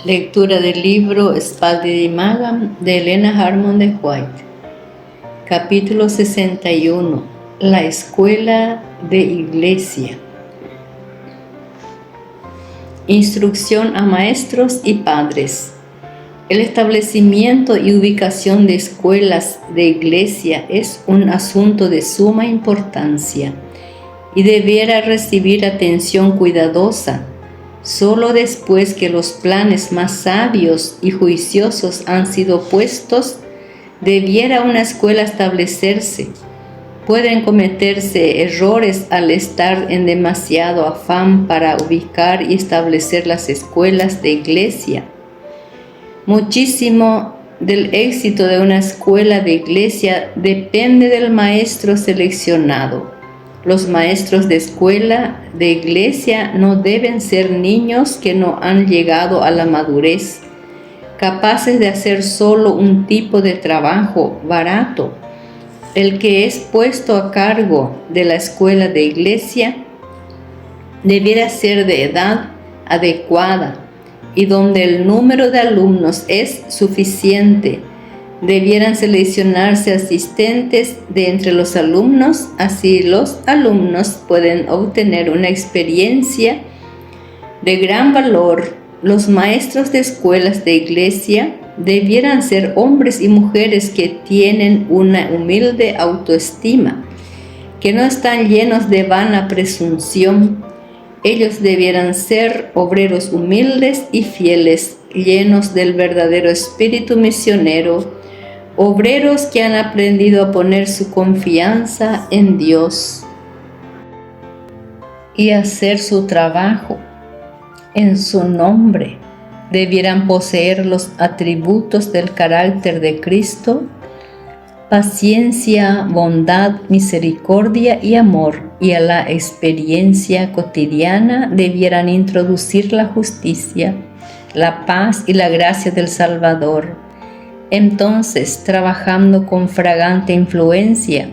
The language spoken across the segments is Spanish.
Lectura del libro Spaldi di Maga de Elena Harmon de White. Capítulo 61. La escuela de iglesia. Instrucción a maestros y padres. El establecimiento y ubicación de escuelas de iglesia es un asunto de suma importancia y debiera recibir atención cuidadosa. Solo después que los planes más sabios y juiciosos han sido puestos, debiera una escuela establecerse. Pueden cometerse errores al estar en demasiado afán para ubicar y establecer las escuelas de iglesia. Muchísimo del éxito de una escuela de iglesia depende del maestro seleccionado. Los maestros de escuela de iglesia no deben ser niños que no han llegado a la madurez, capaces de hacer solo un tipo de trabajo barato. El que es puesto a cargo de la escuela de iglesia debiera ser de edad adecuada y donde el número de alumnos es suficiente. Debieran seleccionarse asistentes de entre los alumnos, así los alumnos pueden obtener una experiencia de gran valor. Los maestros de escuelas de iglesia debieran ser hombres y mujeres que tienen una humilde autoestima, que no están llenos de vana presunción. Ellos debieran ser obreros humildes y fieles, llenos del verdadero espíritu misionero, obreros que han aprendido a poner su confianza en Dios y hacer su trabajo en su nombre. Debieran poseer los atributos del carácter de Cristo: paciencia, bondad, misericordia y amor, y a la experiencia cotidiana debieran introducir la justicia, la paz y la gracia del Salvador. Entonces, trabajando con fragante influencia,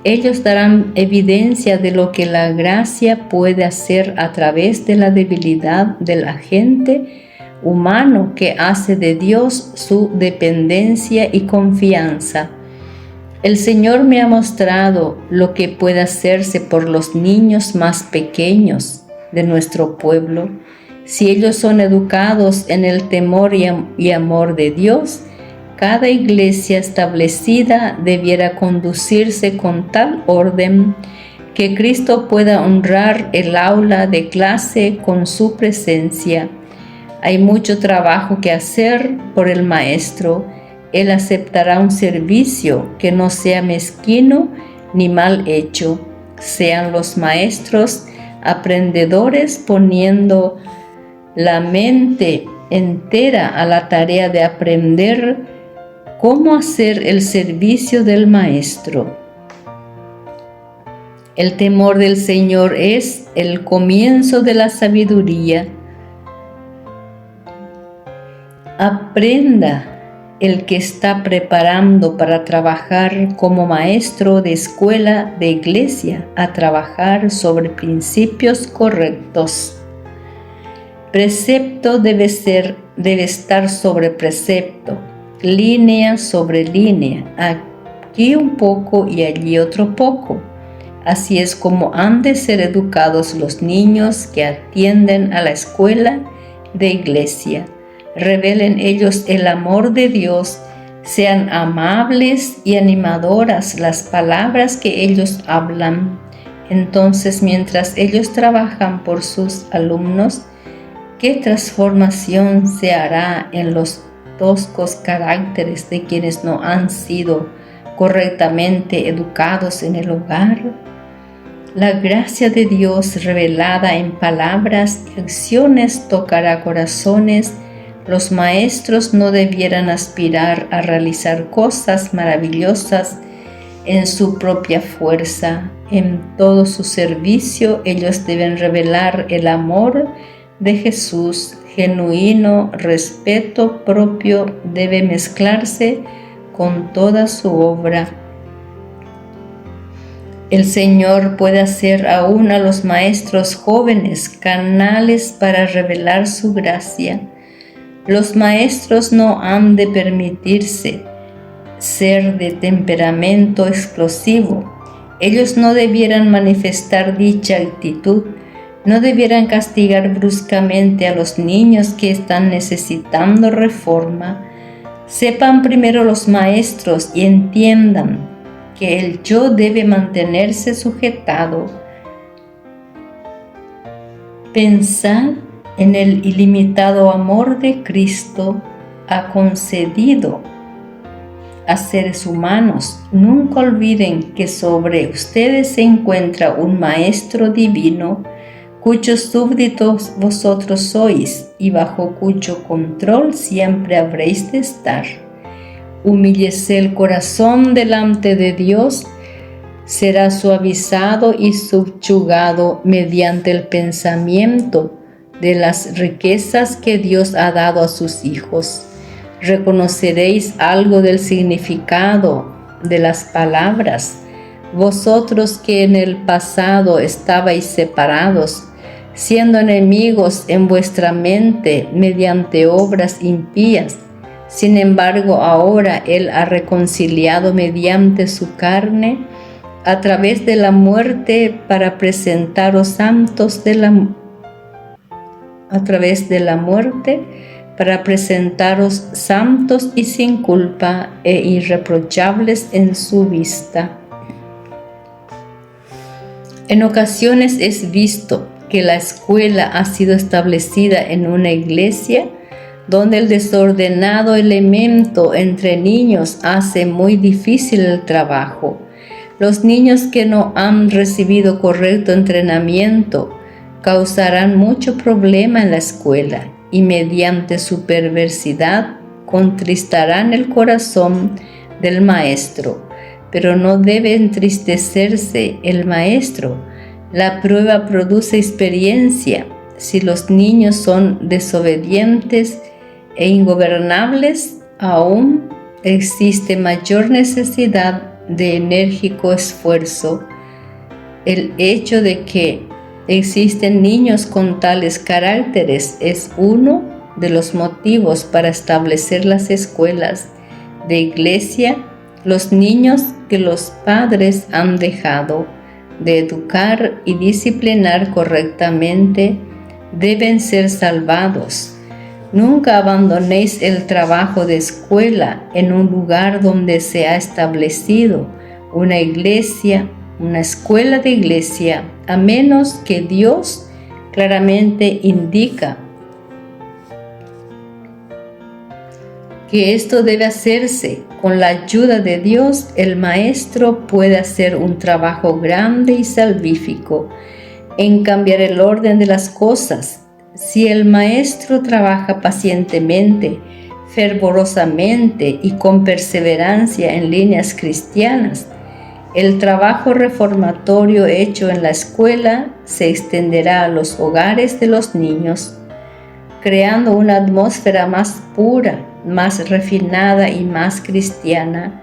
ellos darán evidencia de lo que la gracia puede hacer a través de la debilidad del agente humano que hace de Dios su dependencia y confianza. El Señor me ha mostrado lo que puede hacerse por los niños más pequeños de nuestro pueblo. Si ellos son educados en el temor y amor de Dios, cada iglesia establecida debiera conducirse con tal orden que Cristo pueda honrar el aula de clase con su presencia. Hay mucho trabajo que hacer por el maestro. Él aceptará un servicio que no sea mezquino ni mal hecho. Sean los maestros aprendedores, poniendo la mente entera a la tarea de aprender cómo hacer el servicio del maestro. El temor del Señor es el comienzo de la sabiduría. Aprenda el que está preparando para trabajar como maestro de escuela de iglesia a trabajar sobre principios correctos. Precepto debe estar sobre precepto, línea sobre línea, aquí un poco y allí otro poco. Así es como han de ser educados los niños que atienden a la escuela de iglesia. Revelen ellos el amor de Dios, sean amables y animadoras las palabras que ellos hablan. Entonces, mientras ellos trabajan por sus alumnos, ¿qué transformación se hará en los toscos caracteres de quienes no han sido correctamente educados en el hogar? La gracia de Dios revelada en palabras y acciones tocará corazones. Los maestros no debieran aspirar a realizar cosas maravillosas en su propia fuerza. En todo su servicio ellos deben revelar el amor de Jesús. Genuino respeto propio debe mezclarse con toda su obra. El Señor puede hacer aún a los maestros jóvenes canales para revelar su gracia. Los maestros no han de permitirse ser de temperamento explosivo. Ellos no debieran manifestar dicha actitud, no debieran castigar bruscamente a los niños que están necesitando reforma. Sepan primero los maestros y entiendan que el yo debe mantenerse sujetado. Pensad en el ilimitado amor de Cristo ha concedido a seres humanos. Nunca olviden que sobre ustedes se encuentra un Maestro divino, cuyos súbditos vosotros sois y bajo cuyo control siempre habréis de estar. Humíllese el corazón delante de Dios, será suavizado y subyugado mediante el pensamiento de las riquezas que Dios ha dado a sus hijos. Reconoceréis algo del significado de las palabras. Vosotros que en el pasado estabais separados, siendo enemigos en vuestra mente mediante obras impías, sin embargo ahora Él ha reconciliado mediante su carne a través de la muerte para presentaros santos santos y sin culpa e irreprochables en su vista. En ocasiones es visto que la escuela ha sido establecida en una iglesia donde el desordenado elemento entre niños hace muy difícil el trabajo. Los niños que no han recibido correcto entrenamiento causarán mucho problema en la escuela y mediante su perversidad contristarán el corazón del maestro. Pero no debe entristecerse el maestro. La prueba produce experiencia. Si los niños son desobedientes e ingobernables, aún existe mayor necesidad de enérgico esfuerzo. El hecho de que existen niños con tales caracteres es uno de los motivos para establecer las escuelas de iglesia. Los niños que los padres han dejado de educar y disciplinar correctamente deben ser salvados. Nunca abandonéis el trabajo de escuela en un lugar donde se ha establecido una iglesia, una escuela de iglesia, a menos que Dios claramente indica que esto debe hacerse. Con la ayuda de Dios, el maestro puede hacer un trabajo grande y salvífico en cambiar el orden de las cosas. Si el maestro trabaja pacientemente, fervorosamente y con perseverancia en líneas cristianas, el trabajo reformatorio hecho en la escuela se extenderá a los hogares de los niños, creando una atmósfera más pura, más refinada y más cristiana.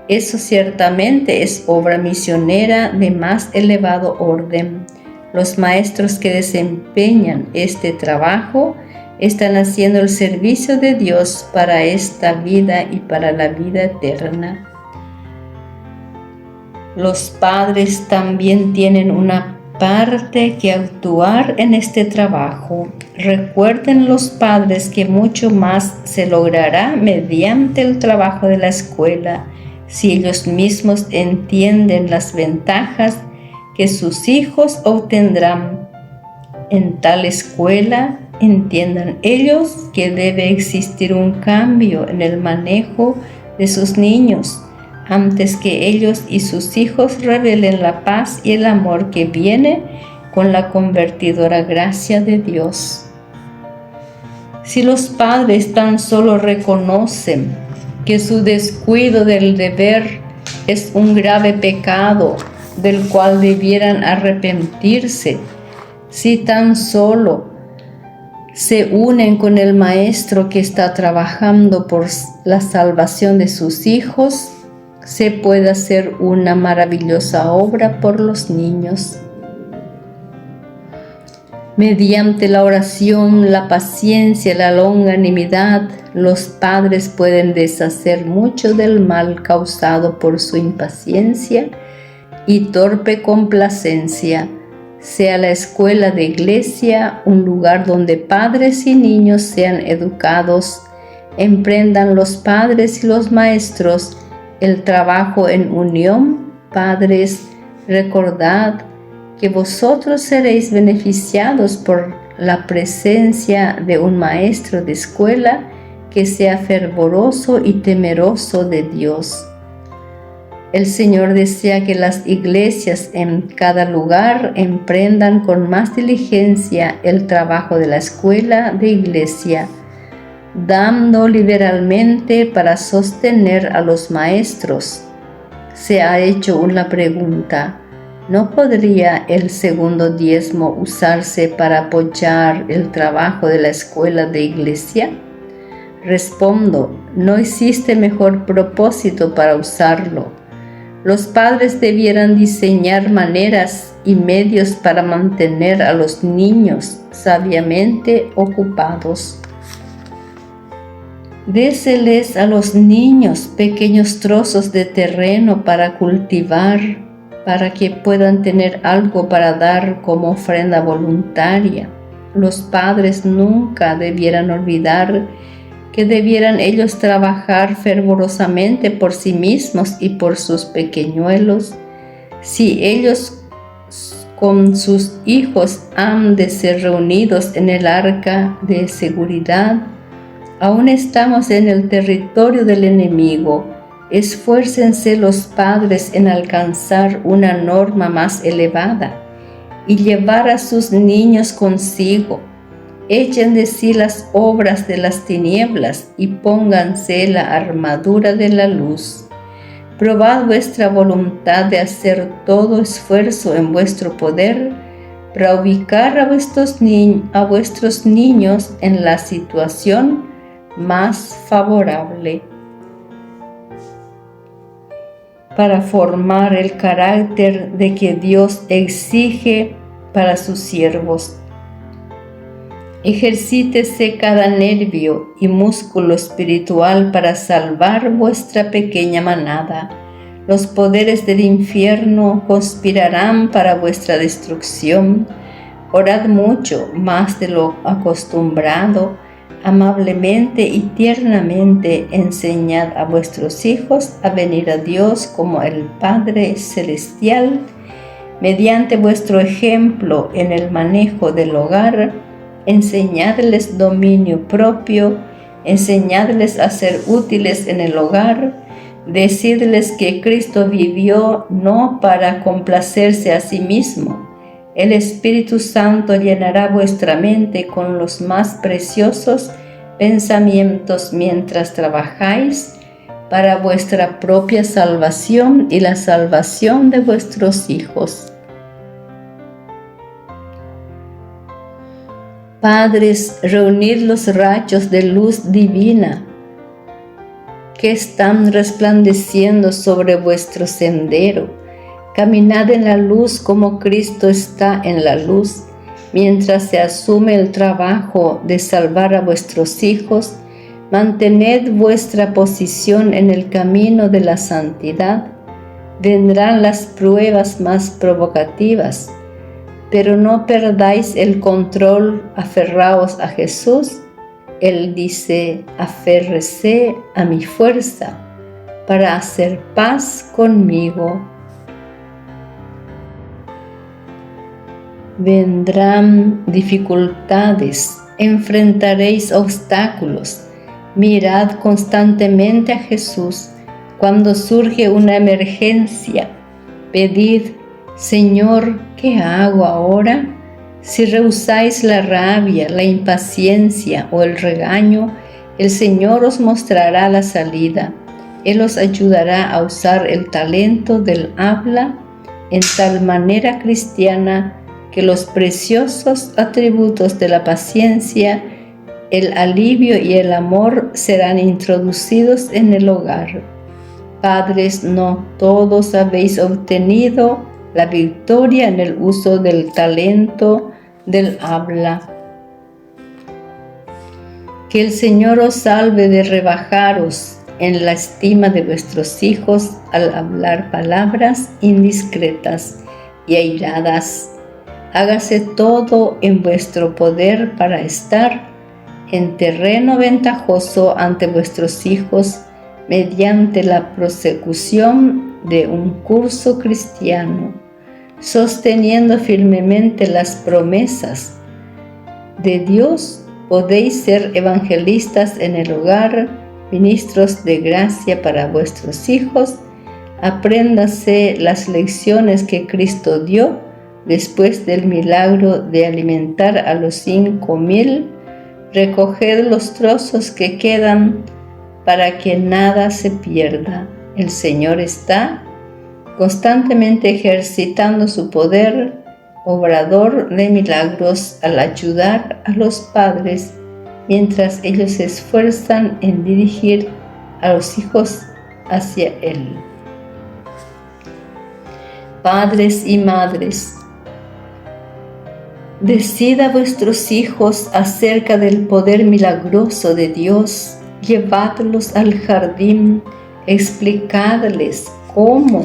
Eso ciertamente es obra misionera de más elevado orden. Los maestros que desempeñan este trabajo están haciendo el servicio de Dios para esta vida y para la vida eterna. Los padres también tienen una parte que actuar en este trabajo. Recuerden los padres que mucho más se logrará mediante el trabajo de la escuela si ellos mismos entienden las ventajas que sus hijos obtendrán en tal escuela. Entiendan ellos que debe existir un cambio en el manejo de sus niños antes que ellos y sus hijos revelen la paz y el amor que viene con la convertidora gracia de Dios. Si los padres tan solo reconocen que su descuido del deber es un grave pecado del cual debieran arrepentirse, si tan solo se unen con el maestro que está trabajando por la salvación de sus hijos, se puede hacer una maravillosa obra por los niños. Mediante la oración, la paciencia, la longanimidad, los padres pueden deshacer mucho del mal causado por su impaciencia y torpe complacencia. Sea la escuela de iglesia un lugar donde padres y niños sean educados. Emprendan los padres y los maestros el trabajo en unión. Padres, recordad que vosotros seréis beneficiados por la presencia de un maestro de escuela que sea fervoroso y temeroso de Dios. El Señor desea que las iglesias en cada lugar emprendan con más diligencia el trabajo de la escuela de iglesia, dando liberalmente para sostener a los maestros. Se ha hecho una pregunta: ¿no podría el segundo diezmo usarse para apoyar el trabajo de la escuela de iglesia? Respondo, no existe mejor propósito para usarlo. Los padres debieran diseñar maneras y medios para mantener a los niños sabiamente ocupados. Déseles a los niños pequeños trozos de terreno para cultivar, para que puedan tener algo para dar como ofrenda voluntaria. Los padres nunca debieran olvidar que debieran ellos trabajar fervorosamente por sí mismos y por sus pequeñuelos. Si ellos con sus hijos han de ser reunidos en el arca de seguridad, aún estamos en el territorio del enemigo. Esfuércense los padres en alcanzar una norma más elevada y llevar a sus niños consigo. Echen de sí las obras de las tinieblas y pónganse la armadura de la luz. Probad vuestra voluntad de hacer todo esfuerzo en vuestro poder para ubicar a vuestros niños en la situación más favorable, para formar el carácter de que Dios exige para sus siervos. Ejercítese cada nervio y músculo espiritual para salvar vuestra pequeña manada. Los poderes del infierno conspirarán para vuestra destrucción. Orad mucho, más de lo acostumbrado. Amablemente y tiernamente enseñad a vuestros hijos a venir a Dios como el Padre Celestial. Mediante vuestro ejemplo en el manejo del hogar, enseñadles dominio propio, enseñadles a ser útiles en el hogar, decidles que Cristo vivió no para complacerse a sí mismo. El Espíritu Santo llenará vuestra mente con los más preciosos pensamientos mientras trabajáis para vuestra propia salvación y la salvación de vuestros hijos. Padres, reunid los rayos de luz divina que están resplandeciendo sobre vuestro sendero. Caminad en la luz como Cristo está en la luz. Mientras se asume el trabajo de salvar a vuestros hijos, mantened vuestra posición en el camino de la santidad. Vendrán las pruebas más provocativas, pero no perdáis el control, aferraos a Jesús. Él dice, aférrese a mi fuerza para hacer paz conmigo. Vendrán dificultades, enfrentaréis obstáculos. Mirad constantemente a Jesús. Cuando surge una emergencia, pedid, Señor, ¿qué hago ahora? Si rehusáis la rabia, la impaciencia o el regaño, el Señor os mostrará la salida. Él os ayudará a usar el talento del habla en tal manera cristiana que los preciosos atributos de la paciencia, el alivio y el amor serán introducidos en el hogar. Padres, no todos habéis obtenido la victoria en el uso del talento del habla. Que el Señor os salve de rebajaros en la estima de vuestros hijos al hablar palabras indiscretas y airadas. Hágase todo en vuestro poder para estar en terreno ventajoso ante vuestros hijos mediante la prosecución de un curso cristiano, sosteniendo firmemente las promesas de Dios. Podéis ser evangelistas en el hogar, ministros de gracia para vuestros hijos. Apréndase las lecciones que Cristo dio después del milagro de alimentar a los 5,000. Recoged los trozos que quedan para que nada se pierda. El Señor está constantemente ejercitando su poder, obrador de milagros, al ayudar a los padres mientras ellos se esfuerzan en dirigir a los hijos hacia Él. Padres y madres, decid a vuestros hijos acerca del poder milagroso de Dios. Llevadlos al jardín, explicadles cómo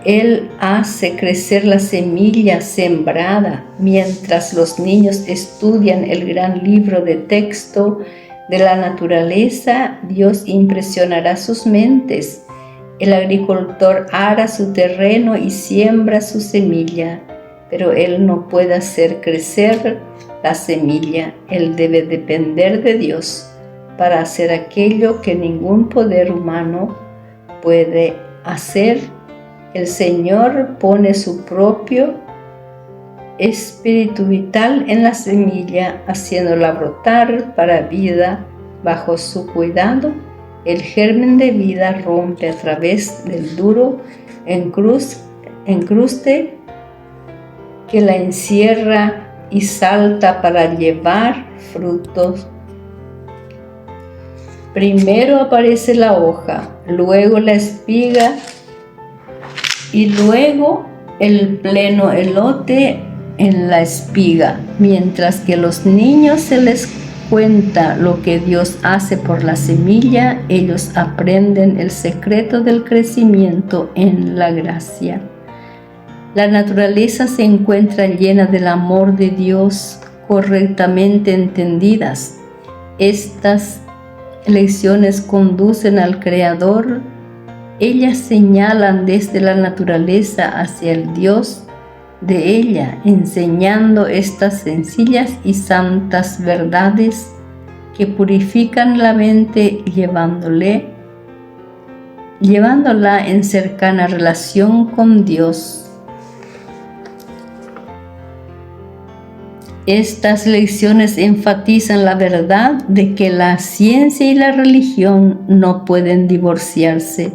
Él hace crecer la semilla sembrada mientras los niños estudian el gran libro de texto de la naturaleza. Dios impresionará sus mentes. El agricultor ara su terreno y siembra su semilla, pero él no puede hacer crecer la semilla. Él debe depender de Dios para hacer aquello que ningún poder humano puede hacer. El Señor pone su propio espíritu vital en la semilla, haciéndola brotar para vida bajo su cuidado. El germen de vida rompe a través del duro encruste que la encierra y salta para llevar frutos. Primero aparece la hoja, luego la espiga y luego el pleno elote en la espiga. Mientras que a los niños se les cuenta lo que Dios hace por la semilla, ellos aprenden el secreto del crecimiento en la gracia. La naturaleza se encuentra llena del amor de Dios correctamente entendidas. Estas lecciones conducen al Creador. Ellas señalan desde la naturaleza hacia el Dios de ella, enseñando estas sencillas y santas verdades que purifican la mente, llevándola en cercana relación con Dios. Estas lecciones enfatizan la verdad de que la ciencia y la religión no pueden divorciarse.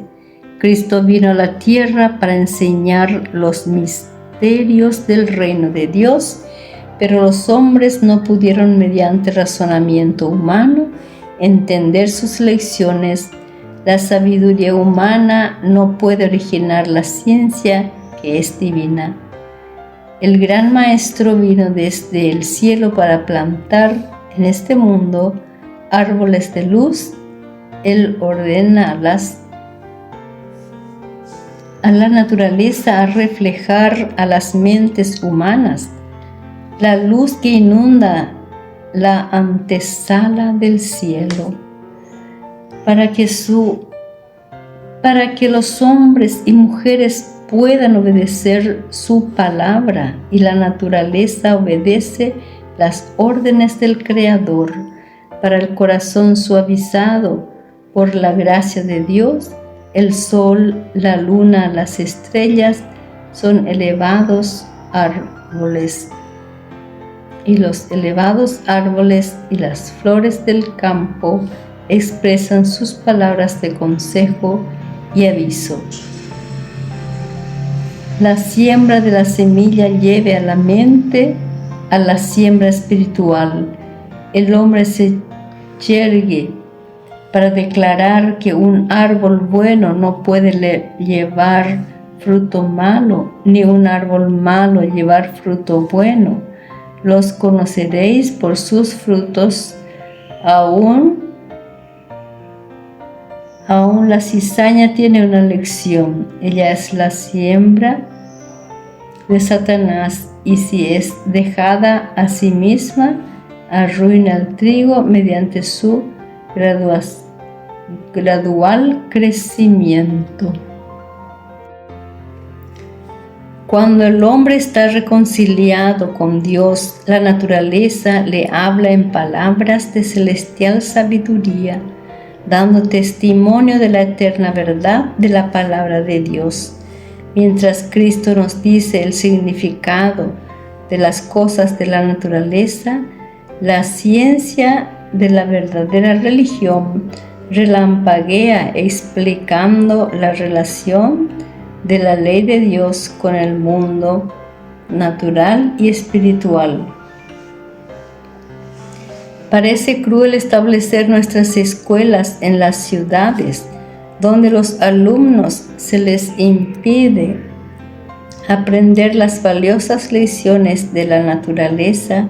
Cristo vino a la tierra para enseñar los misterios del reino de Dios, pero los hombres no pudieron, mediante razonamiento humano, entender sus lecciones. La sabiduría humana no puede originar la ciencia que es divina. El gran Maestro vino desde el cielo para plantar en este mundo árboles de luz. Él ordena a la naturaleza a reflejar a las mentes humanas la luz que inunda la antesala del cielo, para que los hombres y mujeres puedan obedecer su palabra, y la naturaleza obedece las órdenes del Creador. Para el corazón suavizado por la gracia de Dios, el sol, la luna, las estrellas son elevados árboles, y los elevados árboles y las flores del campo expresan sus palabras de consejo y aviso. La siembra de la semilla lleve a la mente a la siembra espiritual. El hombre se yergue para declarar que un árbol bueno no puede llevar fruto malo, ni un árbol malo llevar fruto bueno. Los conoceréis por sus frutos. Aún la cizaña tiene una lección. Ella es la siembra de Satanás, y si es dejada a sí misma, arruina el trigo mediante su gradual crecimiento. Cuando el hombre está reconciliado con Dios, la naturaleza le habla en palabras de celestial sabiduría, dando testimonio de la eterna verdad de la palabra de Dios. Mientras Cristo nos dice el significado de las cosas de la naturaleza, la ciencia de la verdadera religión relampaguea explicando la relación de la ley de Dios con el mundo natural y espiritual. Parece cruel establecer nuestras escuelas en las ciudades, donde los alumnos se les impide aprender las valiosas lecciones de la naturaleza.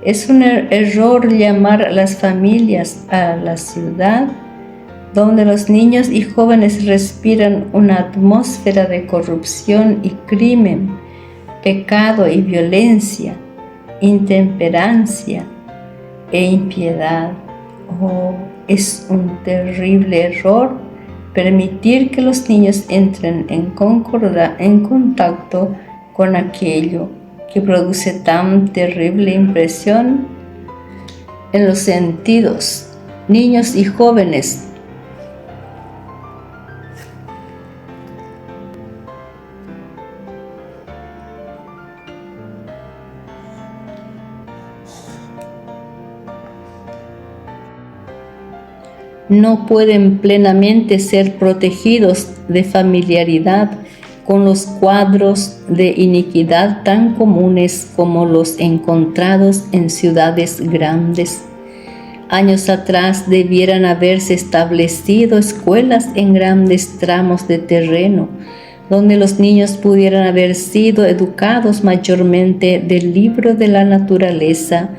Es un error llamar a las familias a la ciudad, donde los niños y jóvenes respiran una atmósfera de corrupción y crimen, pecado y violencia, intemperancia e impiedad. Es un terrible error permitir que los niños entren en contacto con aquello que produce tan terrible impresión en los sentidos. Niños y jóvenes no pueden plenamente ser protegidos de familiaridad con los cuadros de iniquidad tan comunes como los encontrados en ciudades grandes. Años atrás debieran haberse establecido escuelas en grandes tramos de terreno, donde los niños pudieran haber sido educados mayormente del libro de la naturaleza.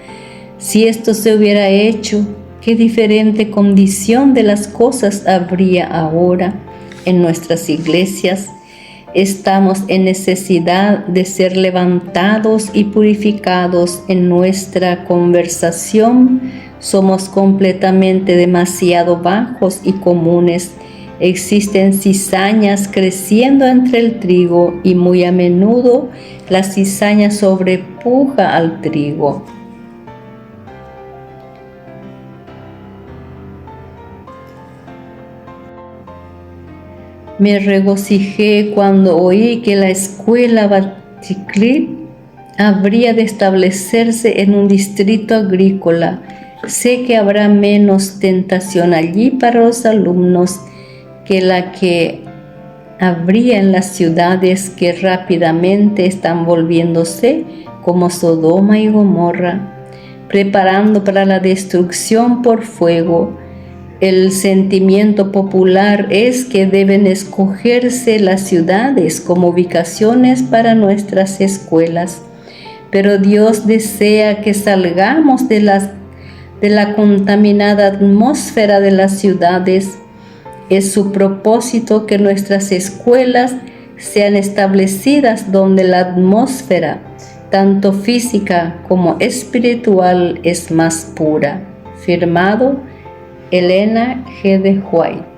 Si esto se hubiera hecho, qué diferente condición de las cosas habría ahora en nuestras iglesias. Estamos en necesidad de ser levantados y purificados en nuestra conversación. Somos completamente demasiado bajos y comunes. Existen cizañas creciendo entre el trigo y muy a menudo la cizaña sobrepuja al trigo. Me regocijé cuando oí que la escuela Batticlit habría de establecerse en un distrito agrícola. Sé que habrá menos tentación allí para los alumnos que la que habría en las ciudades que rápidamente están volviéndose como Sodoma y Gomorra, preparando para la destrucción por fuego. El sentimiento popular es que deben escogerse las ciudades como ubicaciones para nuestras escuelas, pero Dios desea que salgamos de la contaminada atmósfera de las ciudades. Es su propósito que nuestras escuelas sean establecidas donde la atmósfera, tanto física como espiritual, es más pura. Firmado Elena G. de White.